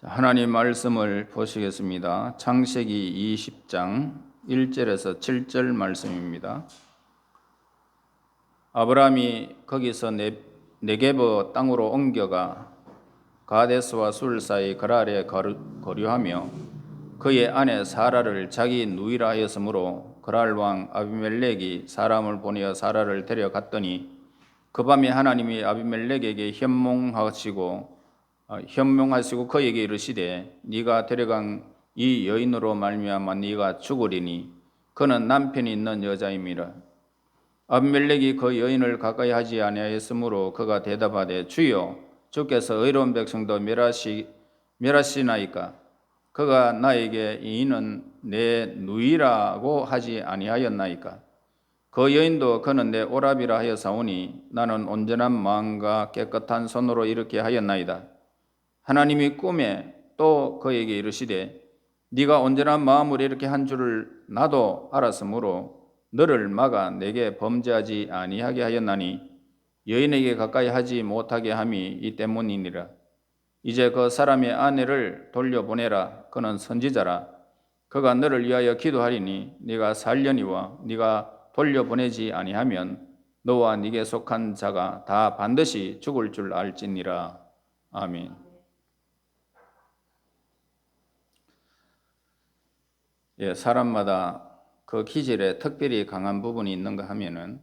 하나님 말씀을 보시겠습니다. 창세기 20장 1절에서 7절 말씀입니다. 아브라함이 거기서 네게브 땅으로 옮겨가 가데스와 술 사이 그랄에 거류하며 그의 아내 사라를 자기 누이라 하였으므로 그랄 왕 아비멜렉이 사람을 보내어 사라를 데려갔더니 그 밤에 하나님이 아비멜렉에게 현몽하시고 그에게 이르시되 네가 데려간 이 여인으로 말미암아 네가 죽으리니 그는 남편이 있는 여자임이라. 아비멜렉이 그 여인을 가까이 하지 아니하였으므로 그가 대답하되 주여 주께서 의로운 백성도 멸하시나이까. 그가 나에게 이는 내 누이라고 하지 아니하였나이까. 그 여인도 그는 내 오라비라 하여사오니 나는 온전한 마음과 깨끗한 손으로 이렇게 하였나이다. 하나님이 꿈에 또 그에게 이르시되 네가 온전한 마음으로 이렇게 한 줄을 나도 알았으므로 너를 막아 내게 범죄하지 아니하게 하였나니 여인에게 가까이 하지 못하게 함이 이 때문이니라. 이제 그 사람의 아내를 돌려보내라. 그는 선지자라. 그가 너를 위하여 기도하리니 네가 살려니와 네가 돌려보내지 아니하면 너와 네게 속한 자가 다 반드시 죽을 줄 알지니라. 아멘. 사람마다 그 기질에 특별히 강한 부분이 있는가 하면은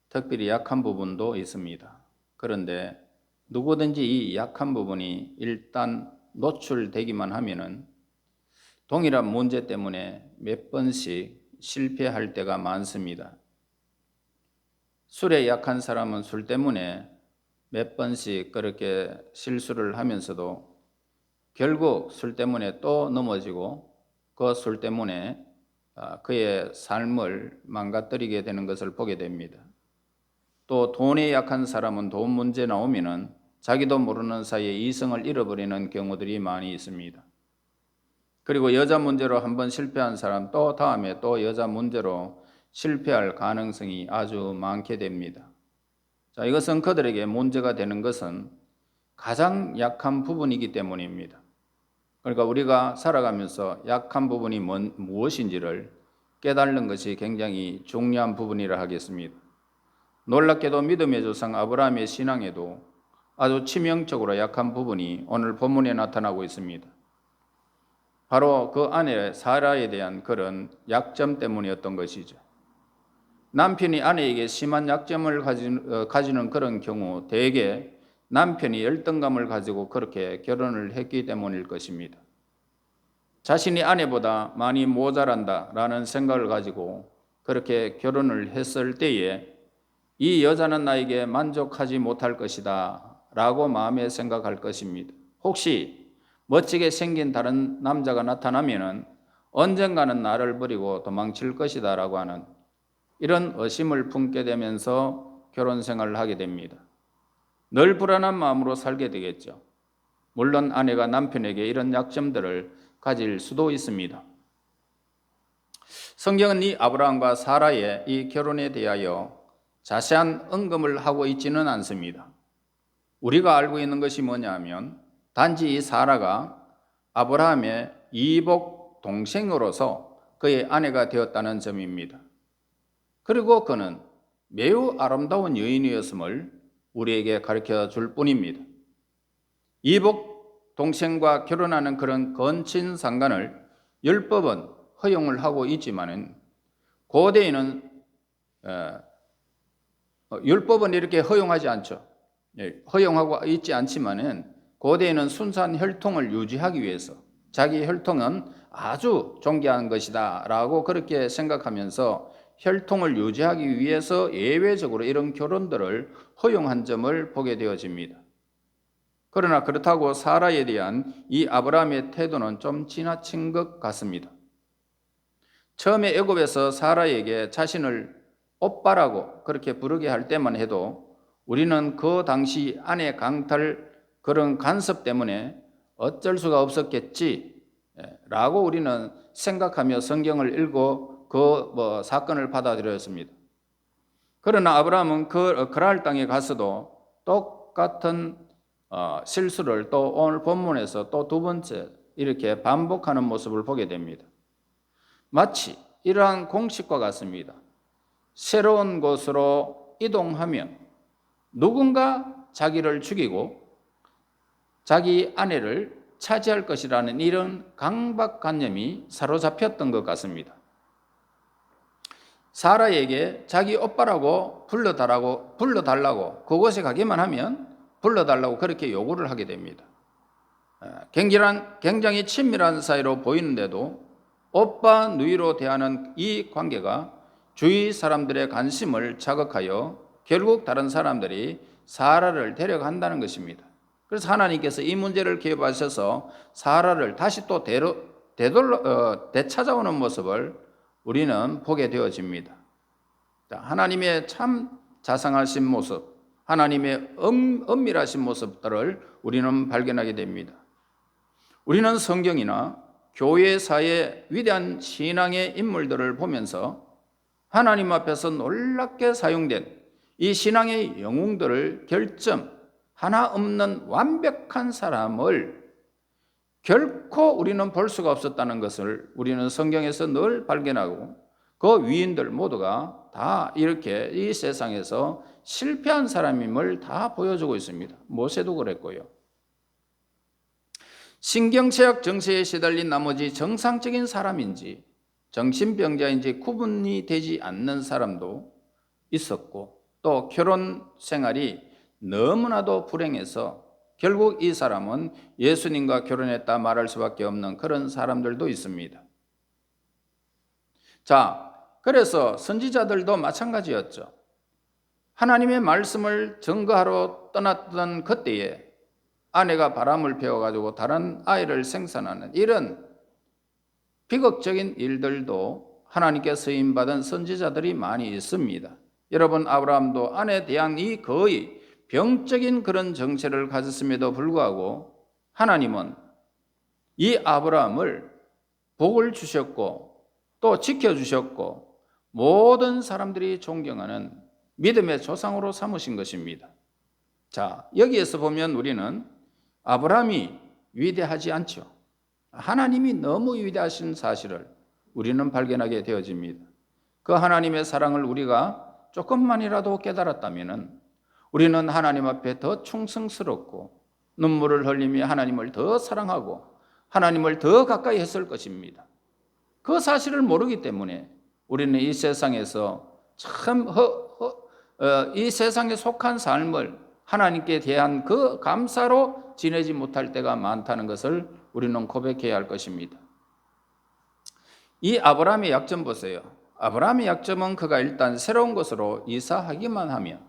특별히 약한 부분도 있습니다. 그런데 누구든지 이 약한 부분이 일단 노출되기만 하면은 동일한 문제 때문에 몇 번씩 실패할 때가 많습니다. 술에 약한 사람은 술 때문에 몇 번씩 그렇게 실수를 하면서도 결국 술 때문에 또 넘어지고 그 술 때문에 그의 삶을 망가뜨리게 되는 것을 보게 됩니다. 또 돈에 약한 사람은 돈 문제 나오면은 자기도 모르는 사이에 이성을 잃어버리는 경우들이 많이 있습니다. 그리고 여자 문제로 한번 실패한 사람 또 다음에 또 여자 문제로 실패할 가능성이 아주 많게 됩니다. 자, 이것은 그들에게 문제가 되는 것은 가장 약한 부분이기 때문입니다. 그러니까 우리가 살아가면서 약한 부분이 무엇인지를 깨닫는 것이 굉장히 중요한 부분이라 하겠습니다. 놀랍게도 믿음의 조상 아브라함의 신앙에도 아주 치명적으로 약한 부분이 오늘 본문에 나타나고 있습니다. 바로 그 아내 사라에 대한 그런 약점 때문이었던 것이죠. 남편이 아내에게 심한 약점을 가지는 그런 경우 대개 남편이 열등감을 가지고 그렇게 결혼을 했기 때문일 것입니다. 자신이 아내보다 많이 모자란다라는 생각을 가지고 그렇게 결혼을 했을 때에 이 여자는 나에게 만족하지 못할 것이다 라고 마음에 생각할 것입니다. 혹시 멋지게 생긴 다른 남자가 나타나면 언젠가는 나를 버리고 도망칠 것이다 라고 하는 이런 의심을 품게 되면서 결혼 생활을 하게 됩니다. 늘 불안한 마음으로 살게 되겠죠. 물론 아내가 남편에게 이런 약점들을 가질 수도 있습니다. 성경은 이 아브라함과 사라의 이 결혼에 대하여 자세한 언급을 하고 있지는 않습니다. 우리가 알고 있는 것이 뭐냐면 단지 이 사라가 아브라함의 이복 동생으로서 그의 아내가 되었다는 점입니다. 그리고 그는 매우 아름다운 여인이었음을 우리에게 가르쳐 줄 뿐입니다. 이복 동생과 결혼하는 그런 건친상간을 율법은 허용을 하고 있지만은 고대에는 율법은 이렇게 허용하지 않죠. 허용하고 있지 않지만은 고대에는 순수한 혈통을 유지하기 위해서 자기 혈통은 아주 존귀한 것이다 라고 그렇게 생각하면서 혈통을 유지하기 위해서 예외적으로 이런 결혼들을 허용한 점을 보게 되어집니다. 그러나 그렇다고 사라에 대한 이 아브라함의 태도는 좀 지나친 것 같습니다. 처음에 애굽에서 사라에게 자신을 오빠라고 그렇게 부르게 할 때만 해도 우리는 그 당시 아내 강탈 그런 간섭 때문에 어쩔 수가 없었겠지 라고 우리는 생각하며 성경을 읽고 그 사건을 받아들였습니다. 그러나 아브라함은 그랄 땅에 가서도 똑같은 실수를 또 오늘 본문에서 또 두 번째 이렇게 반복하는 모습을 보게 됩니다. 마치 이러한 공식과 같습니다. 새로운 곳으로 이동하면 누군가 자기를 죽이고 자기 아내를 차지할 것이라는 이런 강박관념이 사로잡혔던 것 같습니다. 사라에게 자기 오빠라고 불러달라고 그곳에 가기만 하면 불러달라고 그렇게 요구를 하게 됩니다. 굉장히 친밀한 사이로 보이는데도 오빠 누이로 대하는 이 관계가 주위 사람들의 관심을 자극하여 결국 다른 사람들이 사라를 데려간다는 것입니다. 그래서 하나님께서 이 문제를 기업하셔서 사라를 다시 또 되찾아오는 모습을 우리는 보게 되어집니다. 하나님의 참 자상하신 모습, 하나님의 엄밀하신 모습들을 우리는 발견하게 됩니다. 우리는 성경이나 교회사의 위대한 신앙의 인물들을 보면서 하나님 앞에서 놀랍게 사용된 이 신앙의 영웅들을 결점 하나 없는 완벽한 사람을 결코 우리는 볼 수가 없었다는 것을 우리는 성경에서 늘 발견하고 그 위인들 모두가 다 이렇게 이 세상에서 실패한 사람임을 다 보여주고 있습니다. 모세도 그랬고요. 신경쇠약 증세에 시달린 나머지 정상적인 사람인지 정신병자인지 구분이 되지 않는 사람도 있었고 또 결혼 생활이 너무나도 불행해서 결국 이 사람은 예수님과 결혼했다 말할 수밖에 없는 그런 사람들도 있습니다. 자, 그래서 선지자들도 마찬가지였죠. 하나님의 말씀을 증거하러 떠났던 그때에 아내가 바람을 피워가지고 다른 아이를 생산하는 이런 비극적인 일들도 하나님께 쓰임받은 선지자들이 많이 있습니다. 여러분, 아브라함도 아내에 대한 이 거의 병적인 그런 정체를 가졌음에도 불구하고 하나님은 이 아브라함을 복을 주셨고 또 지켜주셨고 모든 사람들이 존경하는 믿음의 조상으로 삼으신 것입니다. 자, 여기에서 보면 우리는 아브라함이 위대하지 않죠. 하나님이 너무 위대하신 사실을 우리는 발견하게 되어집니다. 그 하나님의 사랑을 우리가 조금만이라도 깨달았다면 우리는 하나님 앞에 더 충성스럽고 눈물을 흘리며 하나님을 더 사랑하고 하나님을 더 가까이 했을 것입니다. 그 사실을 모르기 때문에 우리는 이 세상에서 참 이 세상에 속한 삶을 하나님께 대한 그 감사로 지내지 못할 때가 많다는 것을 우리는 고백해야 할 것입니다. 이 아브라함의 약점 보세요. 아브라함의 약점은 그가 일단 새로운 곳으로 이사하기만 하면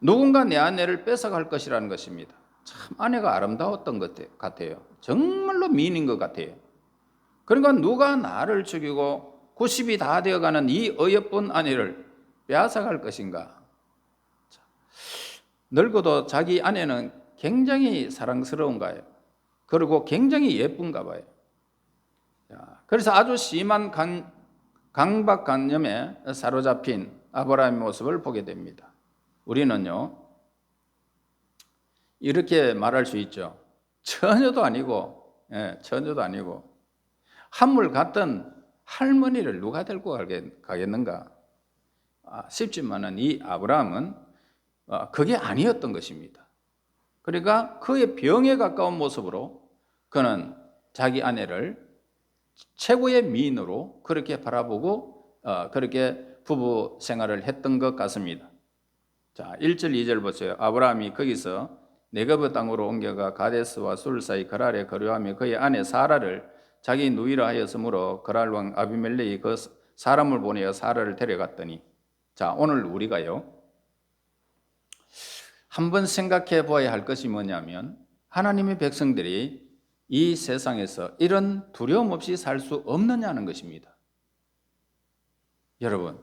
누군가 내 아내를 뺏어갈 것이라는 것입니다. 참 아내가 아름다웠던 것 같아요. 정말로 미인인 것 같아요. 그러니까 누가 나를 죽이고 90이 다 되어가는 이 어여쁜 아내를 빼앗아갈 것인가. 늙어도 자기 아내는 굉장히 사랑스러운가요? 그리고 굉장히 예쁜가 봐요. 그래서 아주 심한 강박관념에 사로잡힌 아브라함의 모습을 보게 됩니다. 우리는요, 이렇게 말할 수 있죠. 처녀도 아니고 한물 같던 할머니를 누가 데리고 가겠는가 싶지만은 이 아브라함은 그게 아니었던 것입니다. 그러니까 그의 병에 가까운 모습으로 그는 자기 아내를 최고의 미인으로 그렇게 바라보고 그렇게 부부 생활을 했던 것 같습니다. 자, 1절 2절 보세요. 아브라함이 거기서 네거브 땅으로 옮겨가 가데스와 술 사이 그랄에 거류하며 그의 아내 사라를 자기 누이라 하였으므로 그랄 왕 아비멜렉이 그 사람을 보내어 사라를 데려갔더니, 자, 오늘 우리가요 한번 생각해 보아야 할 것이 뭐냐면 하나님의 백성들이 이 세상에서 이런 두려움 없이 살 수 없느냐는 것입니다. 여러분,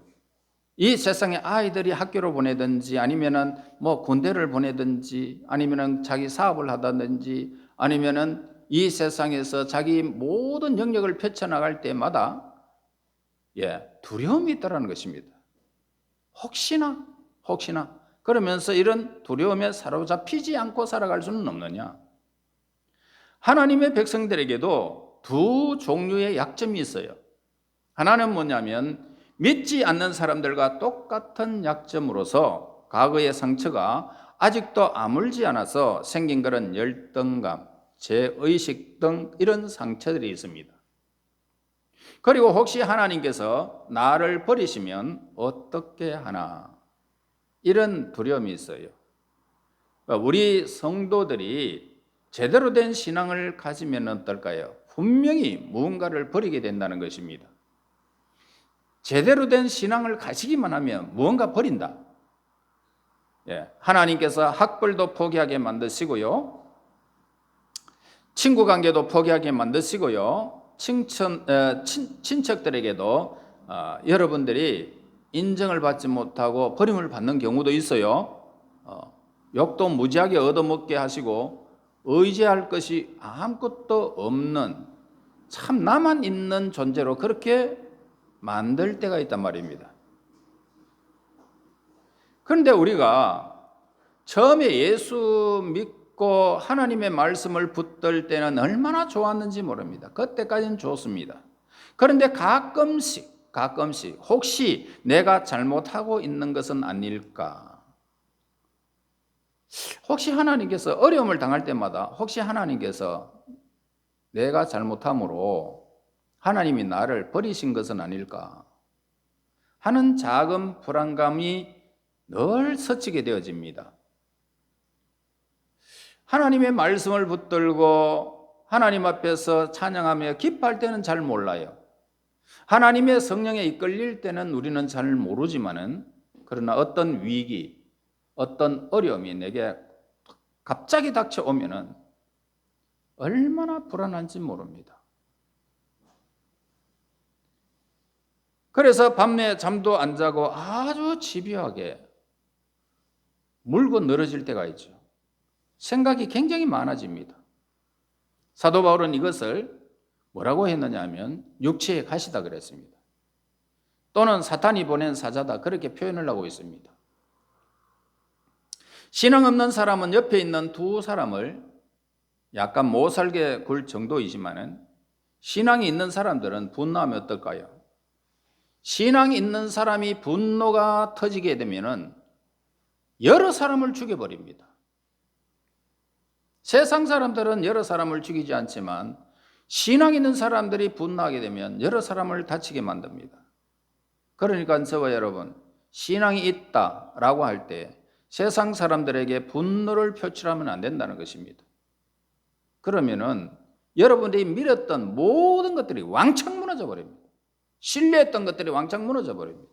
이 세상에 아이들이 학교를 보내든지 아니면은 군대를 보내든지 아니면은 자기 사업을 하든지 아니면은 이 세상에서 자기 모든 영역을 펼쳐나갈 때마다 두려움이 있다는 것입니다. 혹시나 그러면서 이런 두려움에 사로잡히지 않고 살아갈 수는 없느냐? 하나님의 백성들에게도 두 종류의 약점이 있어요. 하나는 뭐냐면 믿지 않는 사람들과 똑같은 약점으로서 과거의 상처가 아직도 아물지 않아서 생긴 그런 열등감, 죄의식 등 이런 상처들이 있습니다. 그리고 혹시 하나님께서 나를 버리시면 어떻게 하나, 이런 두려움이 있어요. 우리 성도들이 제대로 된 신앙을 가지면 어떨까요? 분명히 무언가를 버리게 된다는 것입니다. 제대로 된 신앙을 가지기만 하면 무언가 버린다. 하나님께서 학벌도 포기하게 만드시고요, 친구 관계도 포기하게 만드시고요, 친척들에게도 여러분들이 인정을 받지 못하고 버림을 받는 경우도 있어요. 욕도 무지하게 얻어먹게 하시고 의지할 것이 아무것도 없는 참 나만 있는 존재로 그렇게 만들 때가 있단 말입니다. 그런데 우리가 처음에 예수 믿고 하나님의 말씀을 붙들 때는 얼마나 좋았는지 모릅니다. 그때까지는 좋습니다. 그런데 가끔씩 혹시 내가 잘못하고 있는 것은 아닐까? 혹시 하나님께서 어려움을 당할 때마다 혹시 하나님께서 내가 잘못함으로 하나님이 나를 버리신 것은 아닐까 하는 작은 불안감이 늘 스치게 되어집니다. 하나님의 말씀을 붙들고 하나님 앞에서 찬양하며 기뻐할 때는 잘 몰라요. 하나님의 성령에 이끌릴 때는 우리는 잘 모르지만은, 그러나 어떤 위기, 어떤 어려움이 내게 갑자기 닥쳐오면은 얼마나 불안한지 모릅니다. 그래서 밤에 잠도 안 자고 아주 집요하게 물고 늘어질 때가 있죠. 생각이 굉장히 많아집니다. 사도 바울은 이것을 뭐라고 했느냐 하면 육체의 가시다 그랬습니다. 또는 사탄이 보낸 사자다, 그렇게 표현을 하고 있습니다. 신앙 없는 사람은 옆에 있는 두 사람을 약간 못 살게 굴 정도이지만은, 신앙이 있는 사람들은 분노하면 어떨까요? 신앙이 있는 사람이 분노가 터지게 되면은 여러 사람을 죽여버립니다. 세상 사람들은 여러 사람을 죽이지 않지만 신앙 있는 사람들이 분노하게 되면 여러 사람을 다치게 만듭니다. 그러니까 저와 여러분, 신앙이 있다라고 할 때 세상 사람들에게 분노를 표출하면 안 된다는 것입니다. 그러면은 여러분들이 믿었던 모든 것들이 왕창 무너져 버립니다. 신뢰했던 것들이 왕창 무너져 버립니다.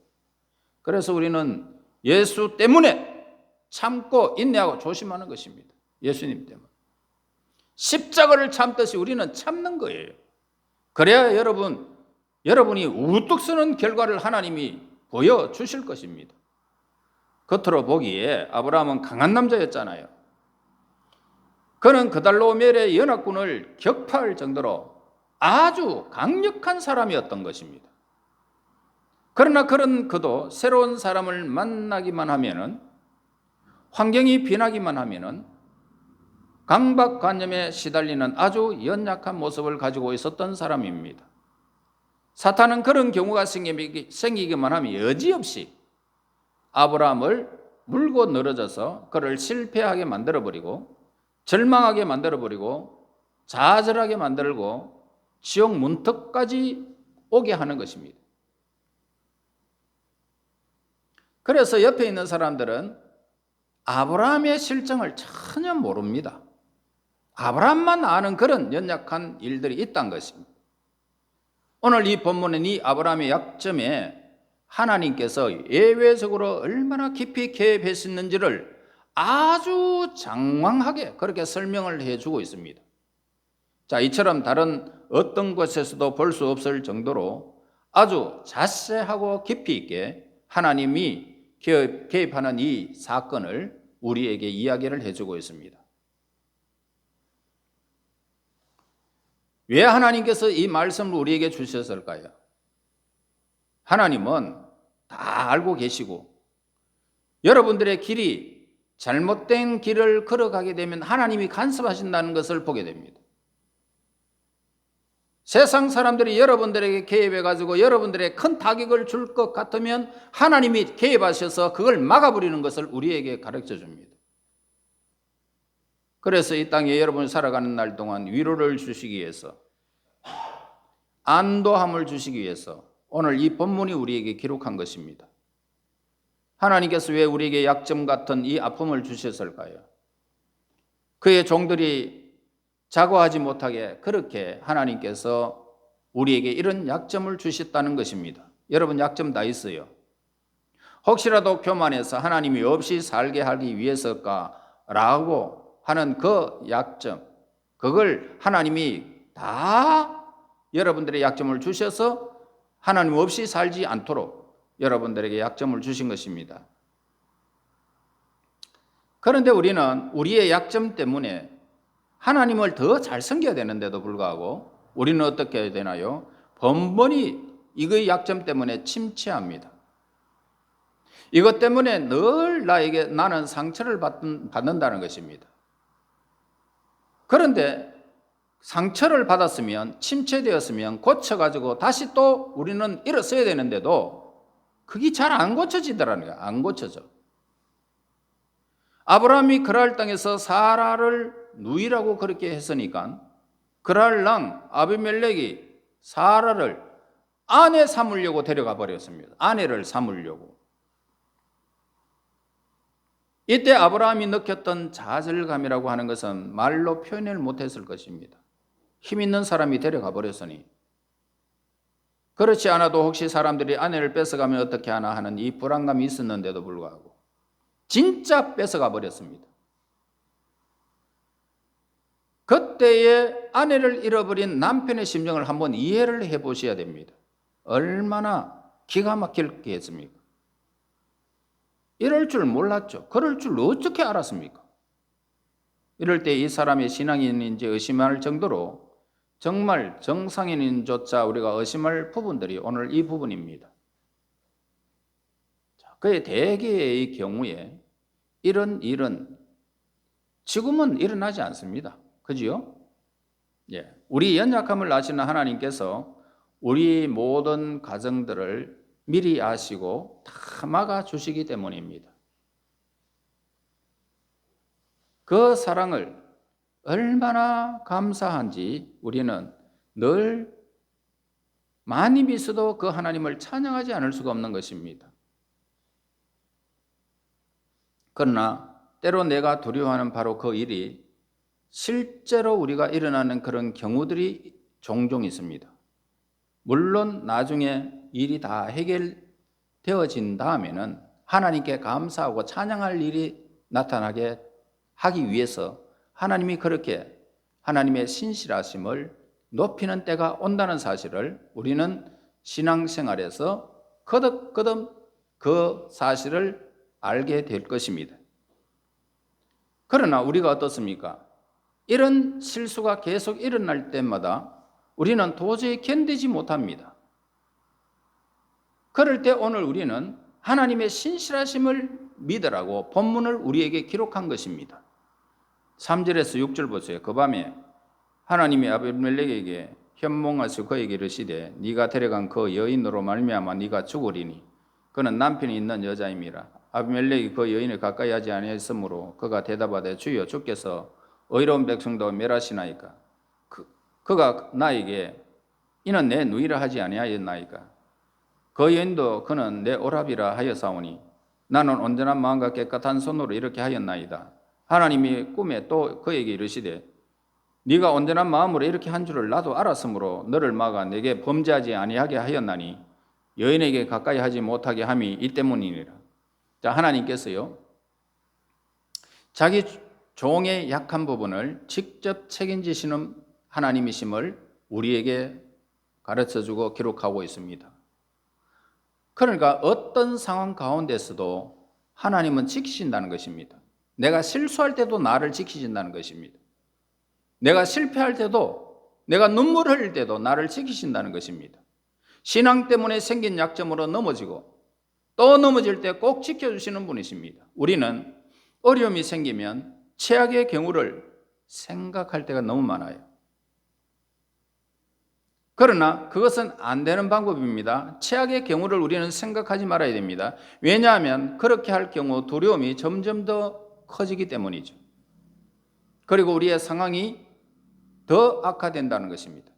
그래서 우리는 예수 때문에 참고 인내하고 조심하는 것입니다. 예수님 때문에. 십자가를 참듯이 우리는 참는 거예요. 그래야 여러분이 우뚝 서는 결과를 하나님이 보여주실 것입니다. 겉으로 보기에 아브라함은 강한 남자였잖아요. 그는 그달로멜의 연합군을 격파할 정도로 아주 강력한 사람이었던 것입니다. 그러나 그도 새로운 사람을 만나기만 하면은, 환경이 변하기만 하면은 강박관념에 시달리는 아주 연약한 모습을 가지고 있었던 사람입니다. 사탄은 그런 경우가 생기기만 하면 여지없이 아브라함을 물고 늘어져서 그를 실패하게 만들어버리고, 절망하게 만들어버리고, 좌절하게 만들고 지옥 문턱까지 오게 하는 것입니다. 그래서 옆에 있는 사람들은 아브라함의 실정을 전혀 모릅니다. 아브라함만 아는 그런 연약한 일들이 있다는 것입니다. 오늘 이 본문은 이 아브라함의 약점에 하나님께서 예외적으로 얼마나 깊이 개입했었는지를 아주 장황하게 그렇게 설명을 해주고 있습니다. 자, 이처럼 다른 어떤 곳에서도 볼 수 없을 정도로 아주 자세하고 깊이 있게 하나님이 개입하는 이 사건을 우리에게 이야기를 해주고 있습니다. 왜 하나님께서 이 말씀을 우리에게 주셨을까요? 하나님은 다 알고 계시고 여러분들의 길이 잘못된 길을 걸어가게 되면 하나님이 간섭하신다는 것을 보게 됩니다. 세상 사람들이 여러분들에게 개입해가지고 여러분들의 큰 타격을 줄 것 같으면 하나님이 개입하셔서 그걸 막아버리는 것을 우리에게 가르쳐 줍니다. 그래서 이 땅에 여러분이 살아가는 날 동안 위로를 주시기 위해서, 안도함을 주시기 위해서 오늘 이 본문이 우리에게 기록한 것입니다. 하나님께서 왜 우리에게 약점 같은 이 아픔을 주셨을까요? 그의 종들이 자고하지 못하게 그렇게 하나님께서 우리에게 이런 약점을 주셨다는 것입니다. 여러분, 약점 다 있어요. 혹시라도 교만해서 하나님이 없이 살게 하기 위해서일까라고 하는 그 약점, 그걸 하나님이 다 여러분들의 약점을 주셔서 하나님 없이 살지 않도록 여러분들에게 약점을 주신 것입니다. 그런데 우리는 우리의 약점 때문에 하나님을 더 잘 섬겨야 되는데도 불구하고 우리는 어떻게 해야 되나요? 번번이 이의 약점 때문에 침체합니다. 이것 때문에 늘 나는 상처를 받는다는 것입니다. 그런데 상처를 받았으면, 침체되었으면 고쳐가지고 다시 또 우리는 일어서야 되는데도 그게 잘 안 고쳐지더라는 거예요. 안 고쳐져. 아브라함이 그랄 땅에서 사라를 누이라고 그렇게 했으니까 그랄 랑 아비멜렉이 사라를 아내 삼으려고 데려가 버렸습니다. 아내를 삼으려고. 이때 아브라함이 느꼈던 좌절감이라고 하는 것은 말로 표현을 못했을 것입니다. 힘 있는 사람이 데려가 버렸으니. 그렇지 않아도 혹시 사람들이 아내를 뺏어가면 어떻게 하나 하는 이 불안감이 있었는데도 불구하고 진짜 뺏어가 버렸습니다. 그때의 아내를 잃어버린 남편의 심정을 한번 이해를 해보셔야 됩니다. 얼마나 기가 막히게 했습니까? 이럴 줄 몰랐죠. 그럴 줄 어떻게 알았습니까? 이럴 때 이 사람이 신앙인인지 의심할 정도로 정말 정상인인조차 우리가 의심할 부분들이 오늘 이 부분입니다. 그의 대개의 경우에 이런 일은 지금은 일어나지 않습니다. 그지요? 예. 우리 연약함을 아시는 하나님께서 우리 모든 가정들을 미리 아시고 다 막아주시기 때문입니다. 그 사랑을 얼마나 감사한지 우리는 늘 많이 믿어도 그 하나님을 찬양하지 않을 수가 없는 것입니다. 그러나 때로 내가 두려워하는 바로 그 일이 실제로 우리가 일어나는 그런 경우들이 종종 있습니다. 물론 나중에 일이 다 해결되어진 다음에는 하나님께 감사하고 찬양할 일이 나타나게 하기 위해서 하나님이 그렇게 하나님의 신실하심을 높이는 때가 온다는 사실을 우리는 신앙생활에서 거듭거듭 그 사실을 알게 될 것입니다. 그러나 우리가 어떻습니까? 이런 실수가 계속 일어날 때마다 우리는 도저히 견디지 못합니다. 그럴 때 오늘 우리는 하나님의 신실하심을 믿으라고 본문을 우리에게 기록한 것입니다. 3절에서 6절 보세요. 그 밤에 하나님이 아비멜렉에게 현몽하시고 그에게 이르시되 네가 데려간 그 여인으로 말미암아 네가 죽으리니 그는 남편이 있는 여자임이라. 아비멜렉이 그 여인을 가까이 하지 아니하였으므로 그가 대답하되 주여 주께서 의로운 백성도 멸하시나이까. 그가 나에게 이는 내 누이라 하지 아니하였나이까. 그 여인도 그는 내 오랍이라 하여사오니 나는 온전한 마음과 깨끗한 손으로 이렇게 하였나이다. 하나님이 꿈에 또 그에게 이르시되 네가 온전한 마음으로 이렇게 한 줄을 나도 알았으므로 너를 막아 내게 범죄하지 아니하게 하였나니 여인에게 가까이 하지 못하게 함이 이 때문이니라. 자, 하나님께서요 자기 종의 약한 부분을 직접 책임지시는 하나님이심을 우리에게 가르쳐주고 기록하고 있습니다. 그러니까 어떤 상황 가운데서도 하나님은 지키신다는 것입니다. 내가 실수할 때도 나를 지키신다는 것입니다. 내가 실패할 때도, 내가 눈물 흘릴 때도 나를 지키신다는 것입니다. 신앙 때문에 생긴 약점으로 넘어지고 또 넘어질 때 꼭 지켜주시는 분이십니다. 우리는 어려움이 생기면 최악의 경우를 생각할 때가 너무 많아요. 그러나 그것은 안 되는 방법입니다. 최악의 경우를 우리는 생각하지 말아야 됩니다. 왜냐하면 그렇게 할 경우 두려움이 점점 더 커지기 때문이죠. 그리고 우리의 상황이 더 악화된다는 것입니다.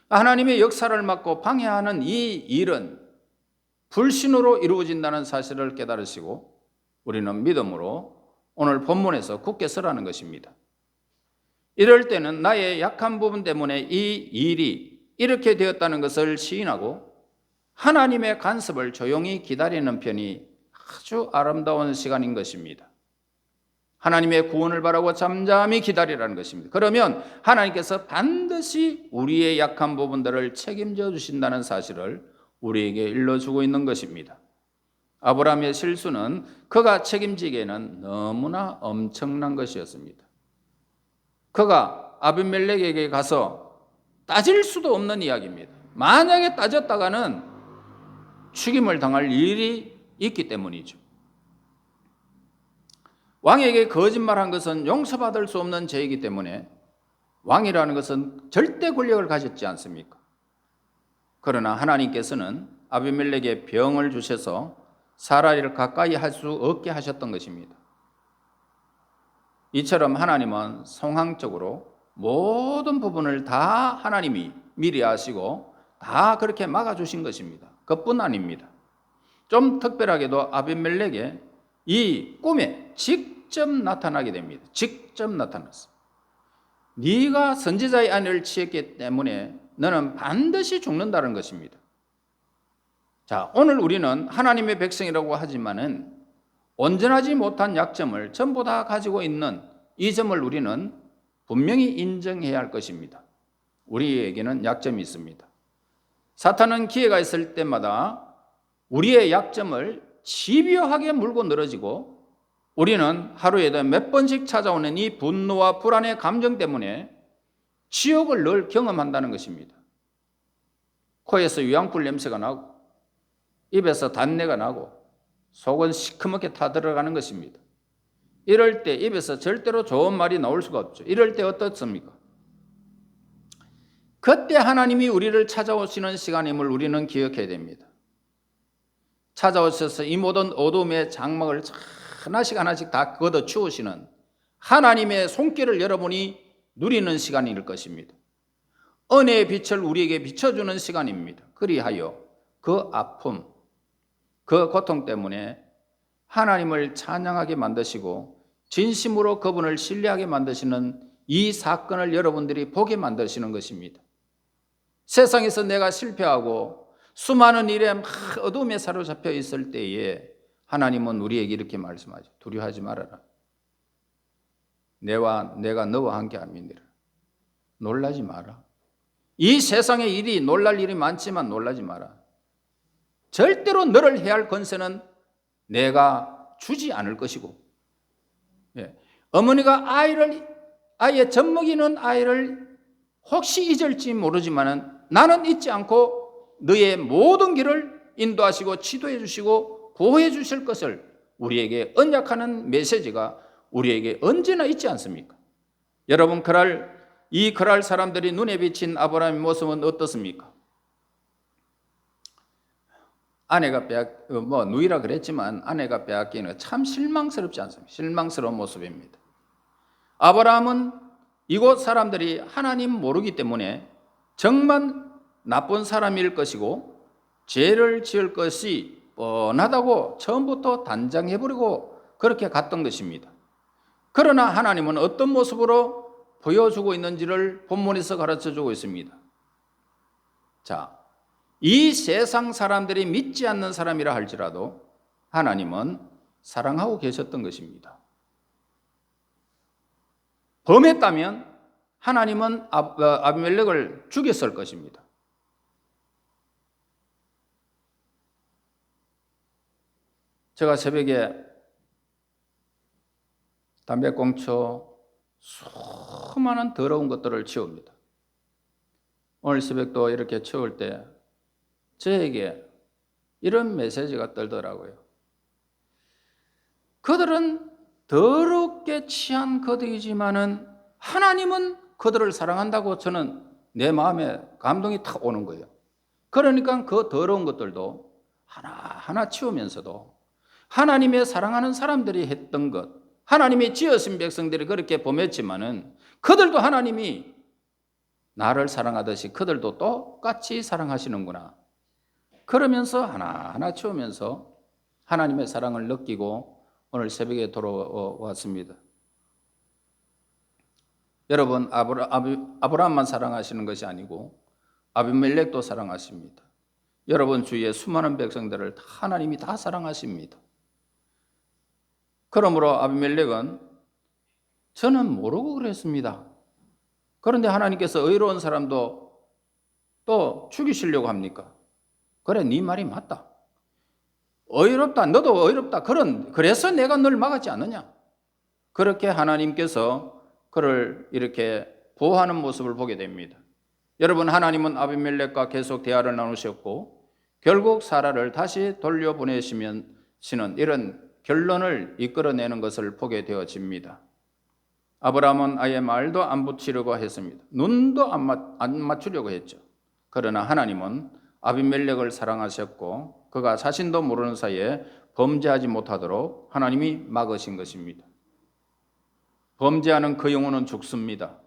하나님의 역사를 막고 방해하는 이 일은 불신으로 이루어진다는 사실을 깨달으시고 우리는 믿음으로 오늘 본문에서 굳게 서라는 것입니다. 이럴 때는 나의 약한 부분 때문에 이 일이 이렇게 되었다는 것을 시인하고 하나님의 간섭을 조용히 기다리는 편이 아주 아름다운 시간인 것입니다. 하나님의 구원을 바라고 잠잠히 기다리라는 것입니다. 그러면 하나님께서 반드시 우리의 약한 부분들을 책임져 주신다는 사실을 우리에게 일러주고 있는 것입니다. 아브라함의 실수는 그가 책임지기에는 너무나 엄청난 것이었습니다. 그가 아비멜렉에게 가서 따질 수도 없는 이야기입니다. 만약에 따졌다가는 죽임을 당할 일이 있기 때문이죠. 왕에게 거짓말한 것은 용서받을 수 없는 죄이기 때문에 왕이라는 것은 절대 권력을 가졌지 않습니까? 그러나 하나님께서는 아비멜렉에 병을 주셔서 사라를 가까이 할 수 없게 하셨던 것입니다. 이처럼 하나님은 상황적으로 모든 부분을 다 하나님이 미리 아시고 다 그렇게 막아주신 것입니다. 그뿐 아닙니다. 좀 특별하게도 아비멜렉의 이 꿈에 직접 나타나게 됩니다. 직접 나타났어. 네가 선지자의 아내를 취했기 때문에 너는 반드시 죽는다는 것입니다. 자, 오늘 우리는 하나님의 백성이라고 하지만은 온전하지 못한 약점을 전부 다 가지고 있는 이 점을 우리는 분명히 인정해야 할 것입니다. 우리에게는 약점이 있습니다. 사탄은 기회가 있을 때마다 우리의 약점을 집요하게 물고 늘어지고 우리는 하루에도 몇 번씩 찾아오는 이 분노와 불안의 감정 때문에 지옥을 늘 경험한다는 것입니다. 코에서 유황불 냄새가 나고 입에서 단내가 나고 속은 시커멓게 타들어가는 것입니다. 이럴 때 입에서 절대로 좋은 말이 나올 수가 없죠. 이럴 때 어떻습니까? 그때 하나님이 우리를 찾아오시는 시간임을 우리는 기억해야 됩니다. 찾아오셔서 이 모든 어둠의 장막을 하나씩 하나씩 다 걷어치우시는 하나님의 손길을 여러분이 누리는 시간일 것입니다. 은혜의 빛을 우리에게 비춰주는 시간입니다. 그리하여 그 아픔, 그 고통 때문에 하나님을 찬양하게 만드시고 진심으로 그분을 신뢰하게 만드시는 이 사건을 여러분들이 보게 만드시는 것입니다. 세상에서 내가 실패하고 수많은 일에 막 어둠에 사로잡혀 있을 때에 하나님은 우리에게 이렇게 말씀하죠. 두려워하지 말아라. 내가 너와 함께 함이니라. 놀라지 마라. 이 세상의 일이 놀랄 일이 많지만 놀라지 마라. 절대로 너를 해할 권세는 내가 주지 않을 것이고, 어머니가 아이의 젖먹이는 아이를 혹시 잊을지 모르지만 나는 잊지 않고 너의 모든 길을 인도하시고 지도해 주시고 보호해 주실 것을 우리에게 언약하는 메시지가 우리에게 언제나 있지 않습니까? 여러분, 이 그랄 사람들이 눈에 비친 아브라함의 모습은 어떻습니까? 아내가 누이라 그랬지만 아내가 빼앗기는 참 실망스럽지 않습니까? 실망스러운 모습입니다. 아브라함은 이곳 사람들이 하나님 모르기 때문에 정말 나쁜 사람일 것이고 죄를 지을 것이 뻔하다고 처음부터 단정해버리고 그렇게 갔던 것입니다. 그러나 하나님은 어떤 모습으로 보여주고 있는지를 본문에서 가르쳐주고 있습니다. 자, 이 세상 사람들이 믿지 않는 사람이라 할지라도 하나님은 사랑하고 계셨던 것입니다. 범했다면 하나님은 아비멜렉을 죽였을 것입니다. 제가 새벽에 담배꽁초 수많은 더러운 것들을 치웁니다. 오늘 새벽도 이렇게 치울 때 저에게 이런 메시지가 떨더라고요. 그들은 더럽게 취한 그들이지만은 하나님은 그들을 사랑한다고 저는 내 마음에 감동이 탁 오는 거예요. 그러니까 그 더러운 것들도 하나하나 치우면서도 하나님의 사랑하는 사람들이 했던 것, 하나님이 지으신 백성들이 그렇게 범했지만은 그들도 하나님이 나를 사랑하듯이 그들도 똑같이 사랑하시는구나. 그러면서 하나하나 치우면서 하나님의 사랑을 느끼고 오늘 새벽에 돌아왔습니다. 여러분, 아브라함만 사랑하시는 것이 아니고 아비멜렉도 사랑하십니다. 여러분 주위에 수많은 백성들을 하나님이 다 사랑하십니다. 그러므로 아비멜렉은 저는 모르고 그랬습니다. 그런데 하나님께서 의로운 사람도 또 죽이시려고 합니까? 그래, 네 말이 맞다. 의롭다, 너도 의롭다. 그래서 내가 널 막았지 않느냐? 그렇게 하나님께서 그를 이렇게 보호하는 모습을 보게 됩니다. 여러분, 하나님은 아비멜렉과 계속 대화를 나누셨고 결국 사라를 다시 돌려보내시는 이런 결론을 이끌어내는 것을 보게 되어집니다. 아브라함은 아예 말도 안 붙이려고 했습니다. 눈도 안 맞추려고 했죠. 그러나 하나님은 아비멜렉을 사랑하셨고 그가 자신도 모르는 사이에 범죄하지 못하도록 하나님이 막으신 것입니다. 범죄하는 그 영혼은 죽습니다.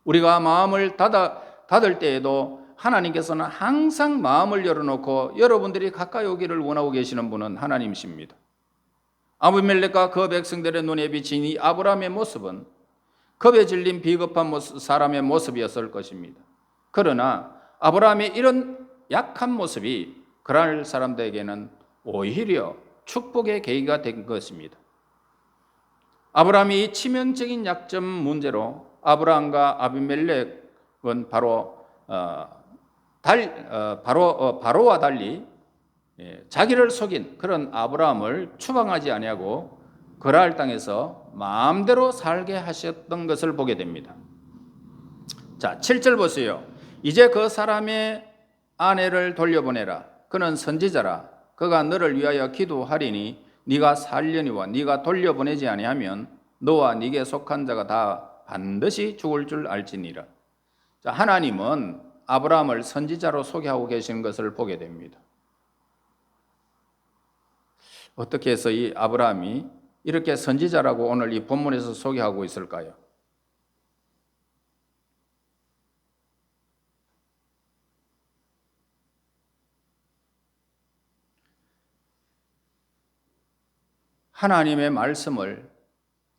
우리가 마음을 닫을 때에도 하나님께서는 항상 마음을 열어놓고 여러분들이 가까이 오기를 원하고 계시는 분은 하나님이십니다. 아비멜렉과 그 백성들의 눈에 비친 이 아브라함의 모습은 겁에 질린 비겁한 사람의 모습이었을 것입니다. 그러나 아브라함의 이런 약한 모습이 그날 사람들에게는 오히려 축복의 계기가 된 것입니다. 아브라함이 치명적인 약점 문제로 아브라함과 아비멜렉은 바로와 달리 자기를 속인 그런 아브라함을 추방하지 아니하고 그랄 땅에서 마음대로 살게 하셨던 것을 보게 됩니다. 자, 7절 보세요. 이제 그 사람의 아내를 돌려보내라. 그는 선지자라. 그가 너를 위하여 기도하리니 네가 살려니와 네가 돌려보내지 아니하면 너와 네게 속한 자가 다 반드시 죽을 줄 알지니라. 자, 하나님은 아브라함을 선지자로 소개하고 계시는 것을 보게 됩니다. 어떻게 해서 이 아브라함이 이렇게 선지자라고 오늘 이 본문에서 소개하고 있을까요? 하나님의 말씀을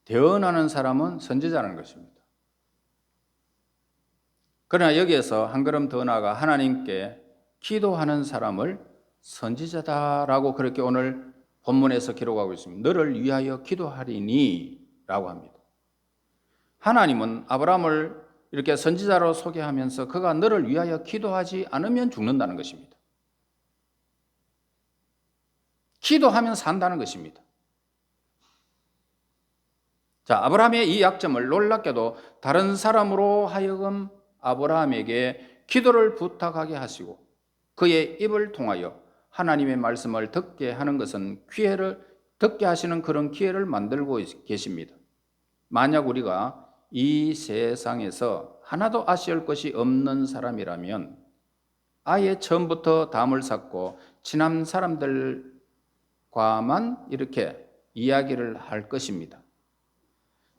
대언하는 사람은 선지자라는 것입니다. 그러나 여기에서 한 걸음 더 나아가 하나님께 기도하는 사람을 선지자다라고 그렇게 오늘 본문에서 기록하고 있습니다. 너를 위하여 기도하리니 라고 합니다. 하나님은 아브라함을 이렇게 선지자로 소개하면서 그가 너를 위하여 기도하지 않으면 죽는다는 것입니다. 기도하면 산다는 것입니다. 자, 아브라함의 이 약점을 놀랍게도 다른 사람으로 하여금 아브라함에게 기도를 부탁하게 하시고 그의 입을 통하여 하나님의 말씀을 듣게 하는 것은 듣게 하시는 그런 기회를 만들고 계십니다. 만약 우리가 이 세상에서 하나도 아쉬울 것이 없는 사람이라면 아예 처음부터 담을 쌓고 친한 사람들과만 이렇게 이야기를 할 것입니다.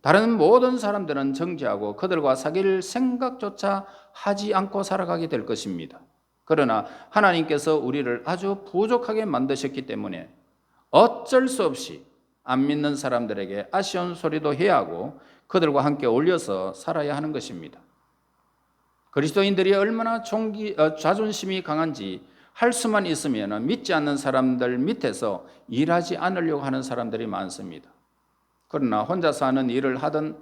다른 모든 사람들은 정지하고 그들과 사귈 생각조차 하지 않고 살아가게 될 것입니다. 그러나 하나님께서 우리를 아주 부족하게 만드셨기 때문에 어쩔 수 없이 안 믿는 사람들에게 아쉬운 소리도 해야 하고 그들과 함께 어울려서 살아야 하는 것입니다. 그리스도인들이 얼마나 자존심이 강한지 할 수만 있으면 믿지 않는 사람들 밑에서 일하지 않으려고 하는 사람들이 많습니다. 그러나 혼자서 하는 일을 하든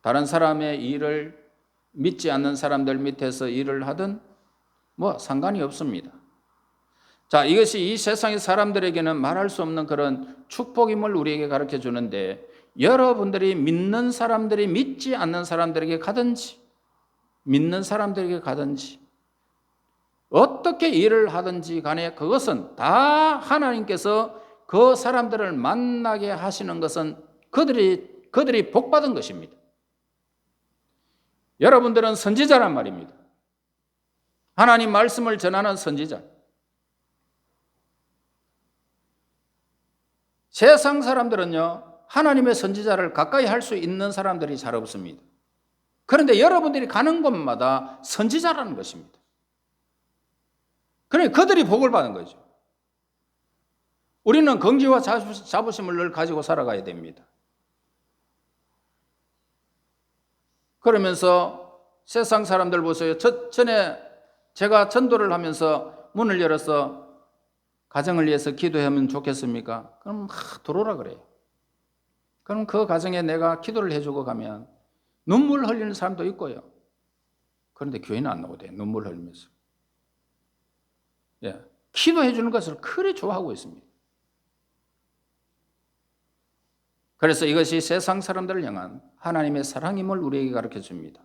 다른 사람의 일을 믿지 않는 사람들 밑에서 일을 하든 상관이 없습니다. 자, 이것이 이 세상의 사람들에게는 말할 수 없는 그런 축복임을 우리에게 가르쳐 주는데 여러분들이 믿는 사람들이 믿지 않는 사람들에게 가든지 믿는 사람들에게 가든지 어떻게 일을 하든지 간에 그것은 다 하나님께서 그 사람들을 만나게 하시는 것은 그들이 복받은 것입니다. 여러분들은 선지자란 말입니다. 하나님 말씀을 전하는 선지자. 세상 사람들은요, 하나님의 선지자를 가까이 할 수 있는 사람들이 잘 없습니다. 그런데 여러분들이 가는 곳마다 선지자라는 것입니다. 그러니까 그들이 복을 받은 거죠. 우리는 긍지와 자부심을 늘 가지고 살아가야 됩니다. 그러면서 세상 사람들 보세요. 전에 제가 전도를 하면서 문을 열어서 가정을 위해서 기도하면 좋겠습니까? 그럼 막 들어오라 그래요. 그럼 그 가정에 내가 기도를 해주고 가면 눈물 흘리는 사람도 있고요. 그런데 교회는 안 나오대. 눈물 흘리면서. 예, 기도해 주는 것을 그리 좋아하고 있습니다. 그래서 이것이 세상 사람들을 향한 하나님의 사랑임을 우리에게 가르쳐 줍니다.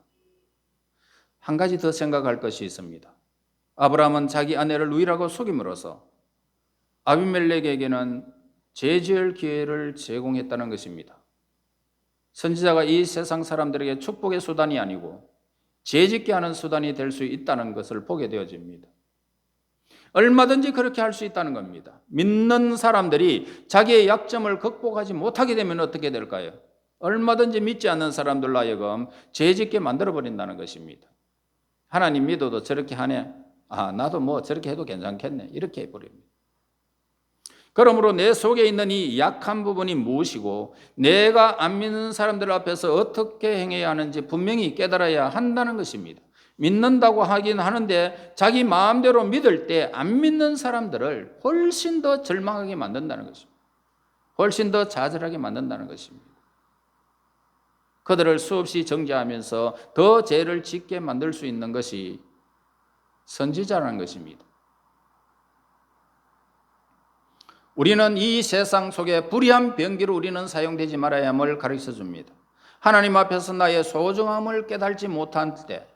한 가지 더 생각할 것이 있습니다. 아브라함은 자기 아내를 누이라고 속임으로써 아비멜렉에게는 죄 지을 기회를 제공했다는 것입니다. 선지자가 이 세상 사람들에게 축복의 수단이 아니고 죄 짓게 하는 수단이 될 수 있다는 것을 보게 되어집니다. 얼마든지 그렇게 할 수 있다는 겁니다. 믿는 사람들이 자기의 약점을 극복하지 못하게 되면 어떻게 될까요? 얼마든지 믿지 않는 사람들로 하여금 죄 짓게 만들어버린다는 것입니다. 하나님 믿어도 저렇게 하네. 나도 뭐 저렇게 해도 괜찮겠네. 이렇게 해버립니다. 그러므로 내 속에 있는 이 약한 부분이 무엇이고 내가 안 믿는 사람들 앞에서 어떻게 행해야 하는지 분명히 깨달아야 한다는 것입니다. 믿는다고 하긴 하는데 자기 마음대로 믿을 때 안 믿는 사람들을 훨씬 더 절망하게 만든다는 것입니다. 훨씬 더 좌절하게 만든다는 것입니다. 그들을 수없이 정죄하면서 더 죄를 짓게 만들 수 있는 것이 선지자라는 것입니다. 우리는 이 세상 속에 불의한 병기로 우리는 사용되지 말아야 함을 가르쳐 줍니다. 하나님 앞에서 나의 소중함을 깨달지 못한 때,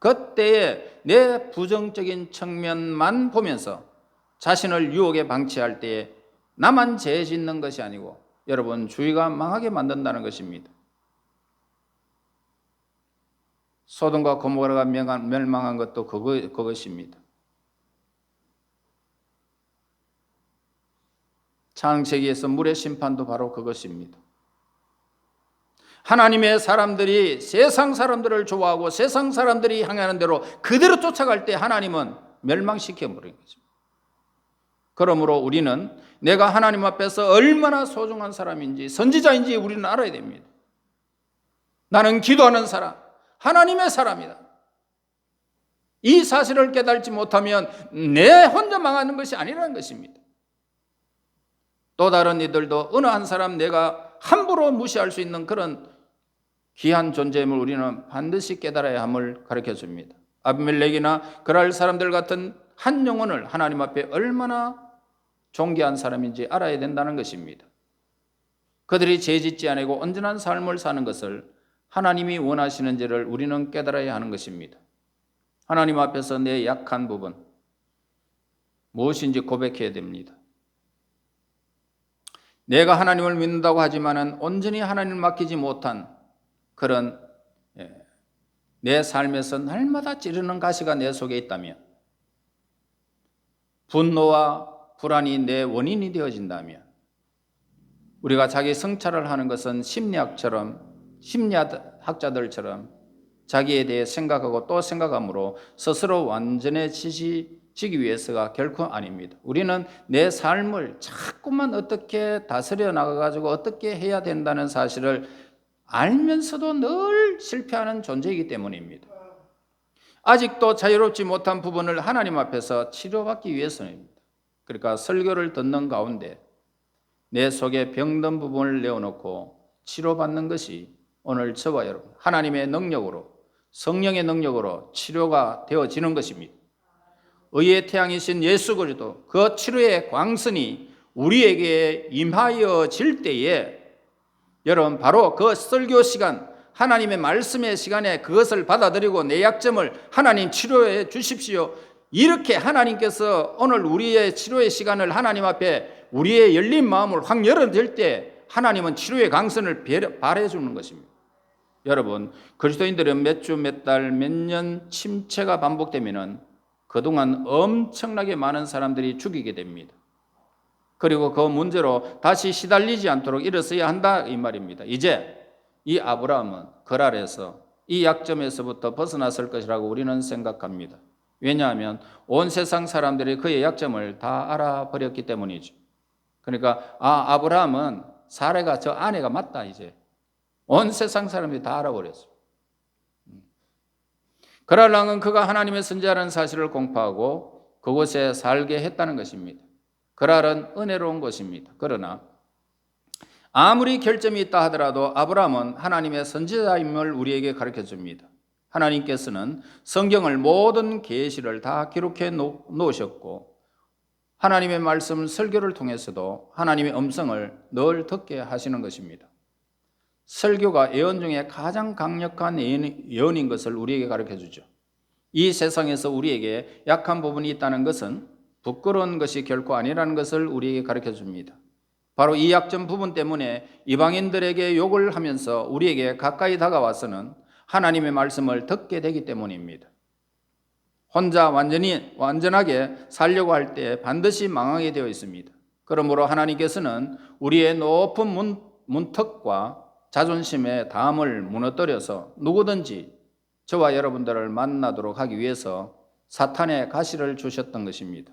그때에 내 부정적인 측면만 보면서 자신을 유혹에 방치할 때에 나만 죄 짓는 것이 아니고 여러분 주위가 망하게 만든다는 것입니다. 소돔과 고모라가 멸망한 것도 그것입니다. 창세기에서 물의 심판도 바로 그것입니다. 하나님의 사람들이 세상 사람들을 좋아하고 세상 사람들이 향하는 대로 그대로 쫓아갈 때 하나님은 멸망시켜버린 거죠. 그러므로 우리는 내가 하나님 앞에서 얼마나 소중한 사람인지 선지자인지 우리는 알아야 됩니다. 나는 기도하는 사람, 하나님의 사람이다. 이 사실을 깨달지 못하면 내 혼자 망하는 것이 아니라는 것입니다. 또 다른 이들도 어느 한 사람 내가 함부로 무시할 수 있는 그런 귀한 존재임을 우리는 반드시 깨달아야 함을 가르쳐 줍니다. 아비멜렉이나 그럴 사람들 같은 한 영혼을 하나님 앞에 얼마나 존귀한 사람인지 알아야 된다는 것입니다. 그들이 죄짓지 않고 온전한 삶을 사는 것을 하나님이 원하시는지를 우리는 깨달아야 하는 것입니다. 하나님 앞에서 내 약한 부분 무엇인지 고백해야 됩니다. 내가 하나님을 믿는다고 하지만은 온전히 하나님을 맡기지 못한 그런 내 삶에서 날마다 찌르는 가시가 내 속에 있다면, 분노와 불안이 내 원인이 되어진다면, 우리가 자기 성찰을 하는 것은 심리학자들처럼 자기에 대해 생각하고 또 생각함으로 스스로 완전해지기 위해서가 결코 아닙니다. 우리는 내 삶을 자꾸만 어떻게 다스려 나가가지고 어떻게 해야 된다는 사실을 알면서도 늘 실패하는 존재이기 때문입니다. 아직도 자유롭지 못한 부분을 하나님 앞에서 치료받기 위해서입니다. 그러니까 설교를 듣는 가운데 내 속에 병든 부분을 내어놓고 치료받는 것이 오늘 저와 여러분 하나님의 능력으로, 성령의 능력으로 치료가 되어지는 것입니다. 의의 태양이신 예수 그리스도 그 치료의 광선이 우리에게 임하여질 때에 여러분 바로 그 설교 시간, 하나님의 말씀의 시간에 그것을 받아들이고 내 약점을 하나님 치료해 주십시오, 이렇게 하나님께서 오늘 우리의 치료의 시간을 하나님 앞에 우리의 열린 마음을 확 열어줄 때 하나님은 치료의 강선을 발해 주는 것입니다. 여러분, 그리스도인들은 몇 주, 몇 달, 몇 년 침체가 반복되면은 그동안 엄청나게 많은 사람들이 죽이게 됩니다. 그리고 그 문제로 다시 시달리지 않도록 일어서야 한다 이 말입니다. 이제 이 아브라함은 그 아래서 이 약점에서부터 벗어났을 것이라고 우리는 생각합니다. 왜냐하면 온 세상 사람들이 그의 약점을 다 알아버렸기 때문이죠. 그러니까 아브라함은 사례가 저 아내가 맞다 이제 온 세상 사람들이 다 알아버렸어요. 그랄랑은 그가 하나님의 선지자라는 사실을 공포하고 그곳에 살게 했다는 것입니다. 그랄은 은혜로운 것입니다. 그러나 아무리 결점이 있다 하더라도 아브라함은 하나님의 선지자임을 우리에게 가르쳐 줍니다. 하나님께서는 성경을 모든 계시를 다 기록해 놓으셨고 하나님의 말씀 설교를 통해서도 하나님의 음성을 늘 듣게 하시는 것입니다. 설교가 예언 중에 가장 강력한 예언인 것을 우리에게 가르쳐 주죠. 이 세상에서 우리에게 약한 부분이 있다는 것은 부끄러운 것이 결코 아니라는 것을 우리에게 가르쳐 줍니다. 바로 이 약점 부분 때문에 이방인들에게 욕을 하면서 우리에게 가까이 다가와서는 하나님의 말씀을 듣게 되기 때문입니다. 혼자 완전하게 살려고 할 때 반드시 망하게 되어 있습니다. 그러므로 하나님께서는 우리의 높은 문턱과 자존심의 담을 무너뜨려서 누구든지 저와 여러분들을 만나도록 하기 위해서 사탄의 가시를 주셨던 것입니다.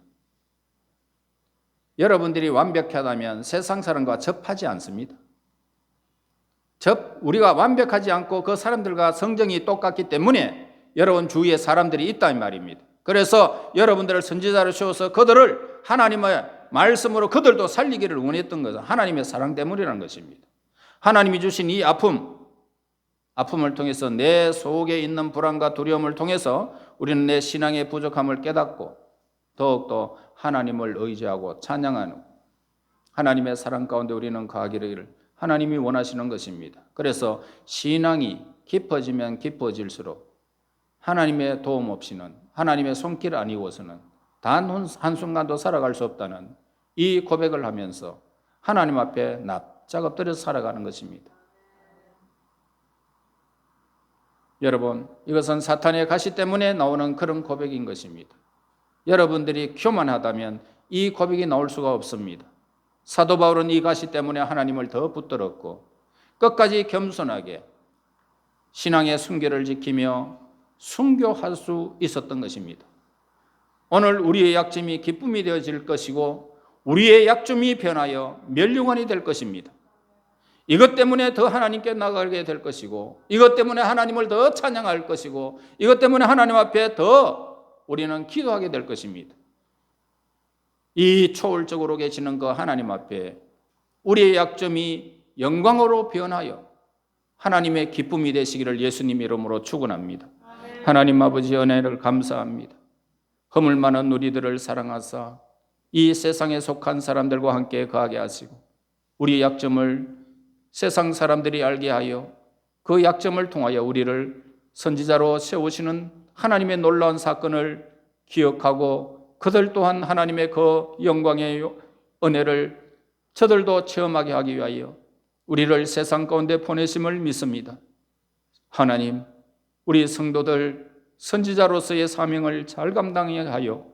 여러분들이 완벽하다면 세상 사람과 접하지 않습니다. 우리가 완벽하지 않고 그 사람들과 성정이 똑같기 때문에 여러분 주위에 사람들이 있다는 말입니다. 그래서 여러분들을 선지자로 세워서 그들을 하나님의 말씀으로 그들도 살리기를 원했던 것은 하나님의 사랑 때문이라는 것입니다. 하나님이 주신 이 아픔을 통해서 내 속에 있는 불안과 두려움을 통해서 우리는 내 신앙의 부족함을 깨닫고 더욱더 하나님을 의지하고 찬양하는 하나님의 사랑 가운데 우리는 거하기를 하나님이 원하시는 것입니다. 그래서 신앙이 깊어지면 깊어질수록 하나님의 도움 없이는 하나님의 손길 아니고서는 단 한순간도 살아갈 수 없다는 이 고백을 하면서 하나님 앞에 납작 엎드려서 살아가는 것입니다. 여러분, 이것은 사탄의 가시 때문에 나오는 그런 고백인 것입니다. 여러분들이 교만하다면 이 고백이 나올 수가 없습니다. 사도 바울은 이 가시 때문에 하나님을 더 붙들었고 끝까지 겸손하게 신앙의 순결을 지키며 순교할 수 있었던 것입니다. 오늘 우리의 약점이 기쁨이 되어질 것이고 우리의 약점이 변하여 멸류관이 될 것입니다. 이것 때문에 더 하나님께 나가게 될 것이고 이것 때문에 하나님을 더 찬양할 것이고 이것 때문에 하나님 앞에 더 우리는 기도하게 될 것입니다. 이 초월적으로 계시는 그 하나님 앞에 우리의 약점이 영광으로 변하여 하나님의 기쁨이 되시기를 예수님 이름으로 축원합니다. 하나님 아버지 은혜를 감사합니다. 허물 많은 우리들을 사랑하사 이 세상에 속한 사람들과 함께 거하게 하시고 우리의 약점을 세상 사람들이 알게 하여 그 약점을 통하여 우리를 선지자로 세우시는 하나님의 놀라운 사건을 기억하고 그들 또한 하나님의 그 영광의 은혜를 저들도 체험하게 하기 위하여 우리를 세상 가운데 보내심을 믿습니다. 하나님, 우리 성도들 선지자로서의 사명을 잘 감당하게 하여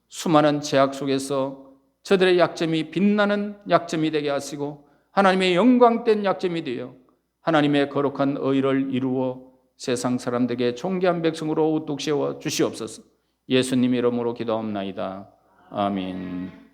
수많은 제약 속에서 저들의 약점이 빛나는 약점이 되게 하시고 하나님의 영광된 약점이 되어 하나님의 거룩한 의를 이루어 세상 사람들에게 존귀한 백성으로 우뚝 세워 주시옵소서. 예수님 이름으로 기도합나이다. 아멘.